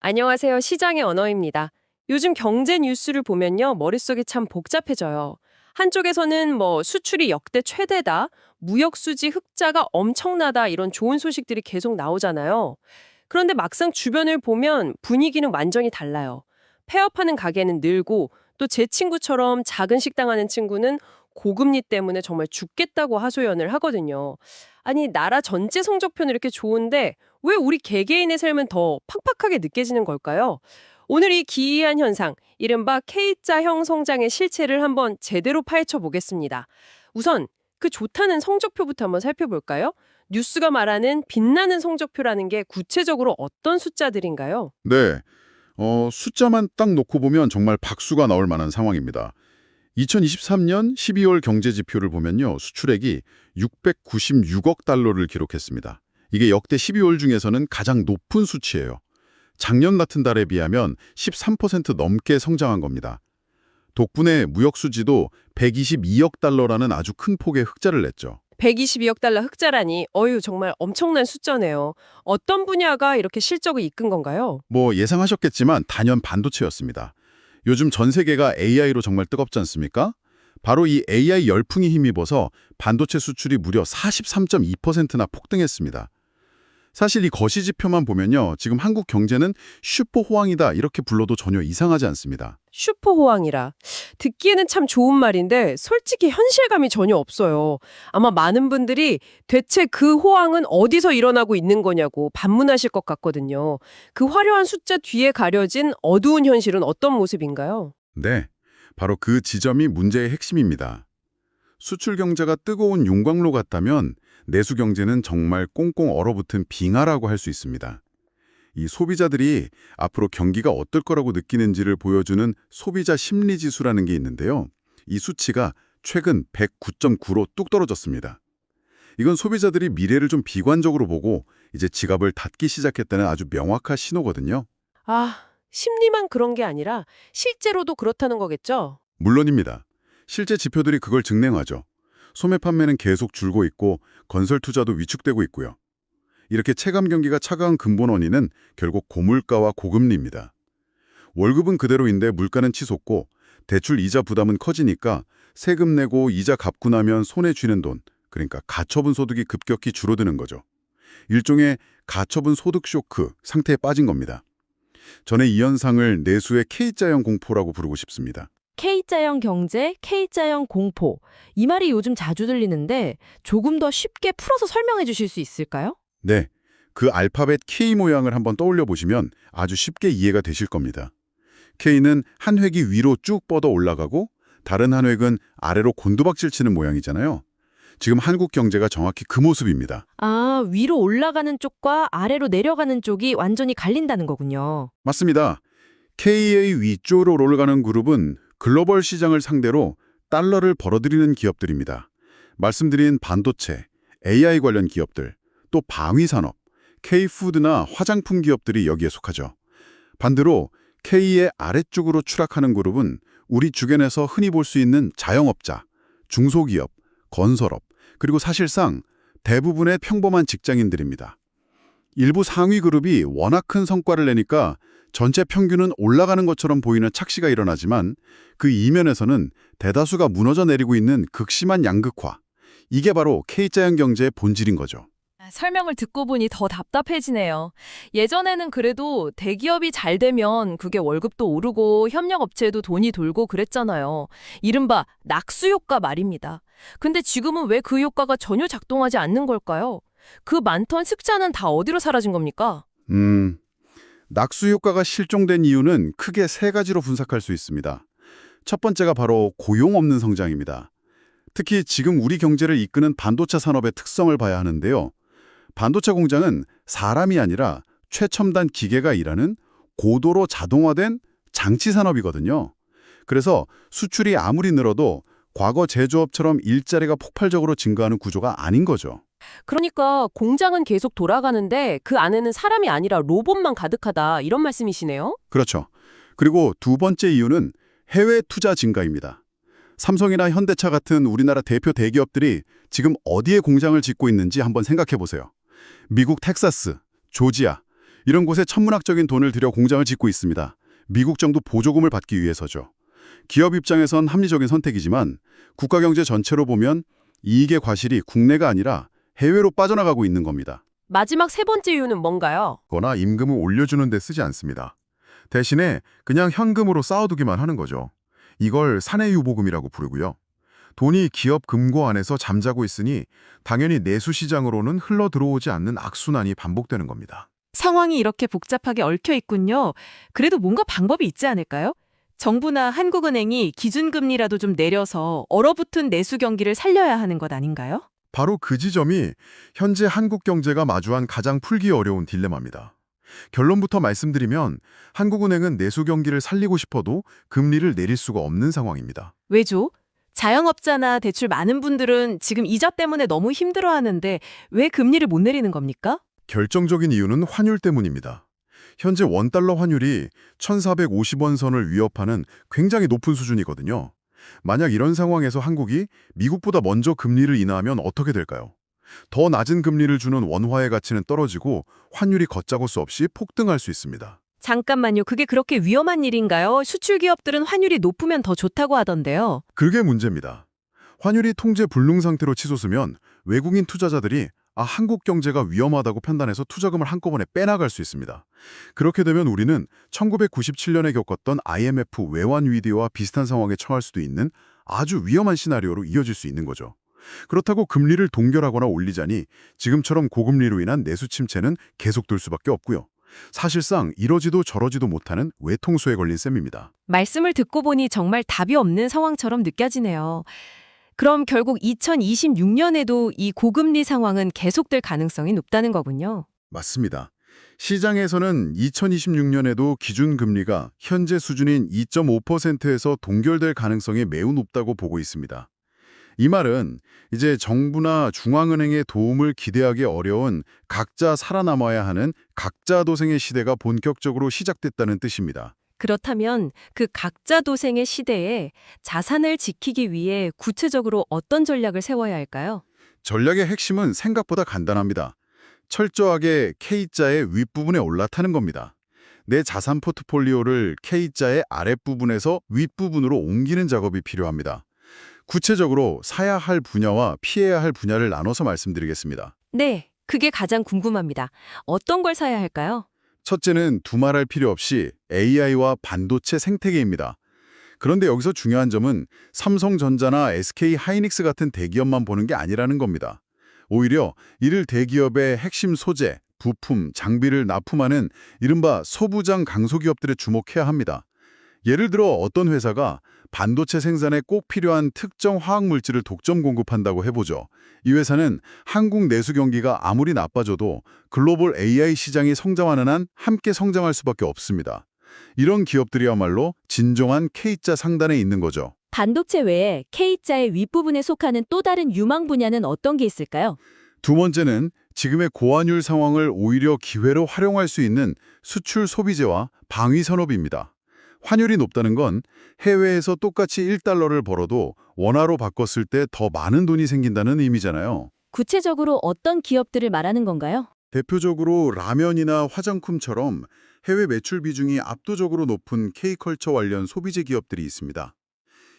안녕하세요. 시장의 언어입니다. 요즘 경제 뉴스를 보면요. 머릿속이 참 복잡해져요. 한쪽에서는 수출이 역대 최대다, 무역 수지 흑자가 엄청나다 이런 좋은 소식들이 계속 나오잖아요. 그런데 막상 주변을 보면 분위기는 완전히 달라요. 폐업하는 가게는 늘고 또 제 친구처럼 작은 식당 하는 친구는 고금리 때문에 정말 죽겠다고 하소연을 하거든요. 아니, 나라 전체 성적표는 이렇게 좋은데 왜 우리 개개인의 삶은 더 팍팍하게 느껴지는 걸까요? 오늘 이 기이한 현상, 이른바 K자형 성장의 실체를 한번 제대로 파헤쳐 보겠습니다. 우선 그 좋다는 성적표부터 한번 살펴볼까요? 뉴스가 말하는 빛나는 성적표라는 게 구체적으로 어떤 숫자들인가요? 네, 숫자만 딱 놓고 보면 정말 박수가 나올 만한 상황입니다. 2023년 12월 경제지표를 보면요. 수출액이 696억 달러를 기록했습니다. 이게 역대 12월 중에서는 가장 높은 수치예요. 작년 같은 달에 비하면 13% 넘게 성장한 겁니다. 덕분에 무역 수지도 122억 달러라는 아주 큰 폭의 흑자를 냈죠. 122억 달러 흑자라니, 어휴, 정말 엄청난 숫자네요. 어떤 분야가 이렇게 실적을 이끈 건가요? 뭐 예상하셨겠지만 단연 반도체였습니다. 요즘 전 세계가 AI로 정말 뜨겁지 않습니까? 바로 이 AI 열풍이 힘입어서 반도체 수출이 무려 43.2%나 폭등했습니다. 사실 이 거시지표만 보면요. 지금 한국 경제는 슈퍼호황이다 이렇게 불러도 전혀 이상하지 않습니다. 슈퍼호황이라. 듣기에는 참 좋은 말인데 솔직히 현실감이 전혀 없어요. 아마 많은 분들이 대체 그 호황은 어디서 일어나고 있는 거냐고 반문하실 것 같거든요. 그 화려한 숫자 뒤에 가려진 어두운 현실은 어떤 모습인가요? 네, 바로 그 지점이 문제의 핵심입니다. 수출 경제가 뜨거운 용광로 같다면 내수 경제는 정말 꽁꽁 얼어붙은 빙하라고 할 수 있습니다. 이 소비자들이 앞으로 경기가 어떨 거라고 느끼는지를 보여주는 소비자 심리지수라는 게 있는데요. 이 수치가 최근 109.9로 뚝 떨어졌습니다. 이건 소비자들이 미래를 좀 비관적으로 보고 이제 지갑을 닫기 시작했다는 아주 명확한 신호거든요. 아, 심리만 그런 게 아니라 실제로도 그렇다는 거겠죠? 물론입니다. 실제 지표들이 그걸 증명하죠. 소매 판매는 계속 줄고 있고 건설 투자도 위축되고 있고요. 이렇게 체감 경기가 차가운 근본 원인은 결국 고물가와 고금리입니다. 월급은 그대로인데 물가는 치솟고 대출 이자 부담은 커지니까 세금 내고 이자 갚고 나면 손에 쥐는 돈, 그러니까 가처분 소득이 급격히 줄어드는 거죠. 일종의 가처분 소득 쇼크 상태에 빠진 겁니다. 저는 이 현상을 내수의 K자형 공포라고 부르고 싶습니다. K자형 경제, K자형 공포. 이 말이 요즘 자주 들리는데 조금 더 쉽게 풀어서 설명해 주실 수 있을까요? 네, 그 알파벳 K 모양을 한번 떠올려 보시면 아주 쉽게 이해가 되실 겁니다. K는 한 획이 위로 쭉 뻗어 올라가고 다른 한 획은 아래로 곤두박질 치는 모양이잖아요. 지금 한국 경제가 정확히 그 모습입니다. 아, 위로 올라가는 쪽과 아래로 내려가는 쪽이 완전히 갈린다는 거군요. 맞습니다. K의 위쪽으로 올라가는 그룹은 글로벌 시장을 상대로 달러를 벌어들이는 기업들입니다. 말씀드린 반도체, AI 관련 기업들, 또 방위산업, K푸드나 화장품 기업들이 여기에 속하죠. 반대로 K의 아래쪽으로 추락하는 그룹은 우리 주변에서 흔히 볼 수 있는 자영업자, 중소기업, 건설업, 그리고 사실상 대부분의 평범한 직장인들입니다. 일부 상위 그룹이 워낙 큰 성과를 내니까 전체 평균은 올라가는 것처럼 보이는 착시가 일어나지만 그 이면에서는 대다수가 무너져 내리고 있는 극심한 양극화. 이게 바로 K자형 경제의 본질인 거죠. 설명을 듣고 보니 더 답답해지네요. 예전에는 그래도 대기업이 잘 되면 그게 월급도 오르고 협력업체에도 돈이 돌고 그랬잖아요. 이른바 낙수 효과 말입니다. 근데 지금은 왜 그 효과가 전혀 작동하지 않는 걸까요? 그 많던 흑자는 다 어디로 사라진 겁니까? 낙수 효과가 실종된 이유는 크게 세 가지로 분석할 수 있습니다. 첫 번째가 바로 고용 없는 성장입니다. 특히 지금 우리 경제를 이끄는 반도체 산업의 특성을 봐야 하는데요. 반도체 공장은 사람이 아니라 최첨단 기계가 일하는 고도로 자동화된 장치 산업이거든요. 그래서 수출이 아무리 늘어도 과거 제조업처럼 일자리가 폭발적으로 증가하는 구조가 아닌 거죠. 그러니까 공장은 계속 돌아가는데 그 안에는 사람이 아니라 로봇만 가득하다 이런 말씀이시네요? 그렇죠. 그리고 두 번째 이유는 해외 투자 증가입니다. 삼성이나 현대차 같은 우리나라 대표 대기업들이 지금 어디에 공장을 짓고 있는지 한번 생각해 보세요. 미국 텍사스, 조지아, 이런 곳에 천문학적인 돈을 들여 공장을 짓고 있습니다. 미국 정부 보조금을 받기 위해서죠. 기업 입장에선 합리적인 선택이지만 국가 경제 전체로 보면 이익의 과실이 국내가 아니라 해외로 빠져나가고 있는 겁니다. 마지막 세 번째 이유는 뭔가요? 거나 임금을 올려주는 데 쓰지 않습니다. 대신에 그냥 현금으로 쌓아두기만 하는 거죠. 이걸 사내유보금이라고 부르고요. 돈이 기업 금고 안에서 잠자고 있으니 당연히 내수시장으로는 흘러 들어오지 않는 악순환이 반복되는 겁니다. 상황이 이렇게 복잡하게 얽혀 있군요. 그래도 뭔가 방법이 있지 않을까요? 정부나 한국은행이 기준금리라도 좀 내려서 얼어붙은 내수 경기를 살려야 하는 것 아닌가요? 바로 그 지점이 현재 한국 경제가 마주한 가장 풀기 어려운 딜레마입니다. 결론부터 말씀드리면 한국은행은 내수 경기를 살리고 싶어도 금리를 내릴 수가 없는 상황입니다. 왜죠? 자영업자나 대출 많은 분들은 지금 이자 때문에 너무 힘들어하는데 왜 금리를 못 내리는 겁니까? 결정적인 이유는 환율 때문입니다. 현재 원달러 환율이 1,450원 선을 위협하는 굉장히 높은 수준이거든요. 만약 이런 상황에서 한국이 미국보다 먼저 금리를 인하하면 어떻게 될까요? 더 낮은 금리를 주는 원화의 가치는 떨어지고 환율이 걷잡을 수 없이 폭등할 수 있습니다. 잠깐만요. 그게 그렇게 위험한 일인가요? 수출 기업들은 환율이 높으면 더 좋다고 하던데요. 그게 문제입니다. 환율이 통제 불능 상태로 치솟으면 외국인 투자자들이 한국 경제가 위험하다고 판단해서 투자금을 한꺼번에 빼나갈 수 있습니다. 그렇게 되면 우리는 1997년에 겪었던 IMF 외환 위기와 비슷한 상황에 처할 수도 있는 아주 위험한 시나리오로 이어질 수 있는 거죠. 그렇다고 금리를 동결하거나 올리자니 지금처럼 고금리로 인한 내수 침체는 계속될 수밖에 없고요. 사실상 이러지도 저러지도 못하는 외통수에 걸린 셈입니다. 말씀을 듣고 보니 정말 답이 없는 상황처럼 느껴지네요. 그럼 결국 2026년에도 이 고금리 상황은 계속될 가능성이 높다는 거군요. 맞습니다. 시장에서는 2026년에도 기준금리가 현재 수준인 2.5%에서 동결될 가능성이 매우 높다고 보고 있습니다. 이 말은 이제 정부나 중앙은행의 도움을 기대하기 어려운 각자 살아남아야 하는 각자 도생의 시대가 본격적으로 시작됐다는 뜻입니다. 그렇다면 그 각자 도생의 시대에 자산을 지키기 위해 구체적으로 어떤 전략을 세워야 할까요? 전략의 핵심은 생각보다 간단합니다. 철저하게 K자의 윗부분에 올라타는 겁니다. 내 자산 포트폴리오를 K자의 아랫부분에서 윗부분으로 옮기는 작업이 필요합니다. 구체적으로 사야 할 분야와 피해야 할 분야를 나눠서 말씀드리겠습니다. 네, 그게 가장 궁금합니다. 어떤 걸 사야 할까요? 첫째는 두말할 필요 없이 AI와 반도체 생태계입니다. 그런데 여기서 중요한 점은 삼성전자나 SK하이닉스 같은 대기업만 보는 게 아니라는 겁니다. 오히려 이를 대기업의 핵심 소재, 부품, 장비를 납품하는 이른바 소부장 강소기업들에 주목해야 합니다. 예를 들어 어떤 회사가 반도체 생산에 꼭 필요한 특정 화학물질을 독점 공급한다고 해보죠. 이 회사는 한국 내수 경기가 아무리 나빠져도 글로벌 AI 시장이 성장하는 한 함께 성장할 수밖에 없습니다. 이런 기업들이야말로 진정한 K자 상단에 있는 거죠. 반도체 외에 K자의 윗부분에 속하는 또 다른 유망 분야는 어떤 게 있을까요? 두 번째는 지금의 고환율 상황을 오히려 기회로 활용할 수 있는 수출 소비재와 방위 산업입니다. 환율이 높다는 건 해외에서 똑같이 1달러를 벌어도 원화로 바꿨을 때 더 많은 돈이 생긴다는 의미잖아요. 구체적으로 어떤 기업들을 말하는 건가요? 대표적으로 라면이나 화장품처럼 해외 매출 비중이 압도적으로 높은 K컬처 관련 소비재 기업들이 있습니다.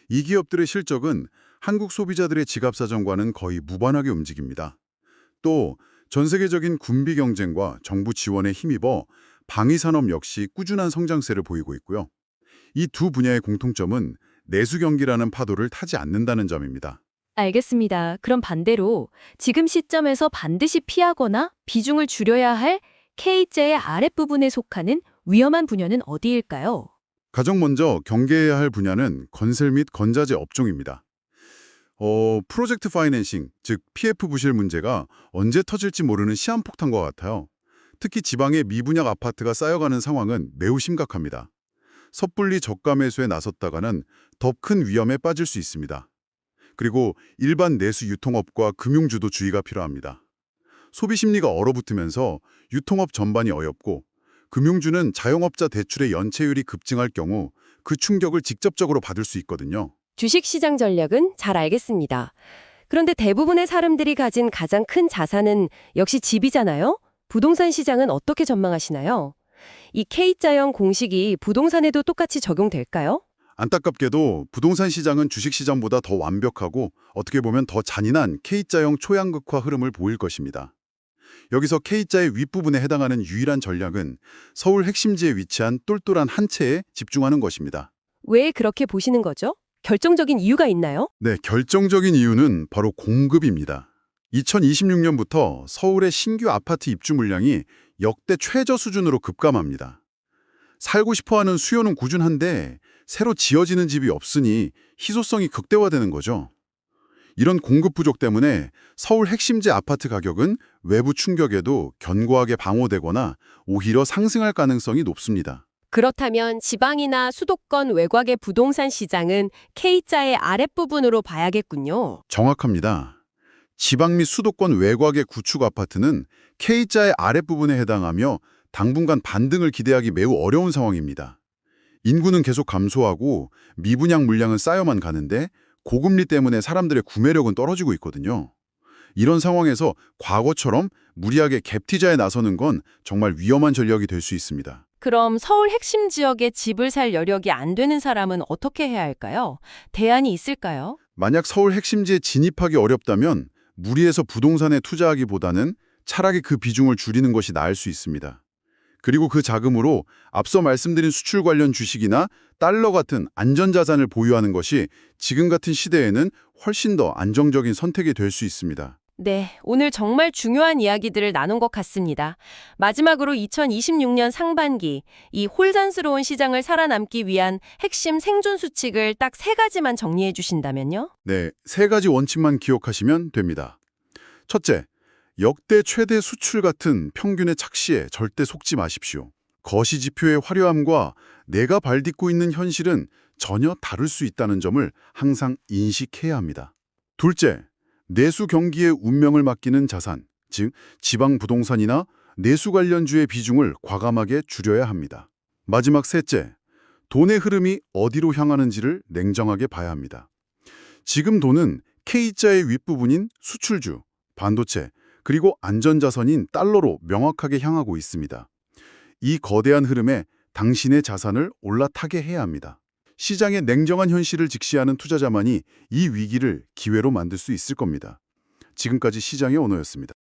이 기업들의 실적은 한국 소비자들의 지갑 사정과는 거의 무관하게 움직입니다. 또 전 세계적인 군비 경쟁과 정부 지원에 힘입어 방위 산업 역시 꾸준한 성장세를 보이고 있고요. 이 두 분야의 공통점은 내수 경기라는 파도를 타지 않는다는 점입니다. 알겠습니다. 그럼 반대로 지금 시점에서 반드시 피하거나 비중을 줄여야 할 K자의 아랫부분에 속하는 위험한 분야는 어디일까요? 가장 먼저 경계해야 할 분야는 건설 및 건자재 업종입니다. 프로젝트 파이낸싱, 즉 PF 부실 문제가 언제 터질지 모르는 시한폭탄과 같아요. 특히 지방의 미분양 아파트가 쌓여가는 상황은 매우 심각합니다. 섣불리 저가 매수에 나섰다가는 더 큰 위험에 빠질 수 있습니다. 그리고 일반 내수 유통업과 금융주도 주의가 필요합니다. 소비 심리가 얼어붙으면서 유통업 전반이 어렵고 금융주는 자영업자 대출의 연체율이 급증할 경우 그 충격을 직접적으로 받을 수 있거든요. 주식시장 전략은 잘 알겠습니다. 그런데 대부분의 사람들이 가진 가장 큰 자산은 역시 집이잖아요? 부동산 시장은 어떻게 전망하시나요? 이 K자형 공식이 부동산에도 똑같이 적용될까요? 안타깝게도 부동산 시장은 주식시장보다 더 완벽하고 어떻게 보면 더 잔인한 K자형 초양극화 흐름을 보일 것입니다. 여기서 K자의 윗부분에 해당하는 유일한 전략은 서울 핵심지에 위치한 똘똘한 한 채에 집중하는 것입니다. 왜 그렇게 보시는 거죠? 결정적인 이유가 있나요? 네, 결정적인 이유는 바로 공급입니다. 2026년부터 서울의 신규 아파트 입주 물량이 역대 최저 수준으로 급감합니다. 살고 싶어하는 수요는 꾸준한데 새로 지어지는 집이 없으니 희소성이 극대화되는 거죠. 이런 공급 부족 때문에 서울 핵심지 아파트 가격은 외부 충격에도 견고하게 방어되거나 오히려 상승할 가능성이 높습니다. 그렇다면 지방이나 수도권 외곽의 부동산 시장은 K자의 아랫부분으로 봐야겠군요. 정확합니다. 지방 및 수도권 외곽의 구축 아파트는 K자의 아랫부분에 해당하며 당분간 반등을 기대하기 매우 어려운 상황입니다. 인구는 계속 감소하고 미분양 물량은 쌓여만 가는데 고금리 때문에 사람들의 구매력은 떨어지고 있거든요. 이런 상황에서 과거처럼 무리하게 갭 투자에 나서는 건 정말 위험한 전략이 될 수 있습니다. 그럼 서울 핵심 지역에 집을 살 여력이 안 되는 사람은 어떻게 해야 할까요? 대안이 있을까요? 만약 서울 핵심지에 진입하기 어렵다면 무리해서 부동산에 투자하기보다는 차라리 그 비중을 줄이는 것이 나을 수 있습니다. 그리고 그 자금으로 앞서 말씀드린 수출 관련 주식이나 달러 같은 안전자산을 보유하는 것이 지금 같은 시대에는 훨씬 더 안정적인 선택이 될 수 있습니다. 네, 오늘 정말 중요한 이야기들을 나눈 것 같습니다. 마지막으로 2026년 상반기 이 혼란스러운 시장을 살아남기 위한 핵심 생존 수칙을 딱 3가지만 정리해 주신다면요? 네, 3가지 원칙만 기억하시면 됩니다. 첫째, 역대 최대 수출 같은 평균의 착시에 절대 속지 마십시오. 거시지표의 화려함과 내가 발딛고 있는 현실은 전혀 다를 수 있다는 점을 항상 인식해야 합니다. 둘째, 내수 경기의 운명을 맡기는 자산, 즉 지방 부동산이나 내수 관련주의 비중을 과감하게 줄여야 합니다. 마지막 셋째, 돈의 흐름이 어디로 향하는지를 냉정하게 봐야 합니다. 지금 돈은 K자의 윗부분인 수출주, 반도체, 그리고 안전자산인 달러로 명확하게 향하고 있습니다. 이 거대한 흐름에 당신의 자산을 올라타게 해야 합니다. 시장의 냉정한 현실을 직시하는 투자자만이 이 위기를 기회로 만들 수 있을 겁니다. 지금까지 시장의 언어였습니다.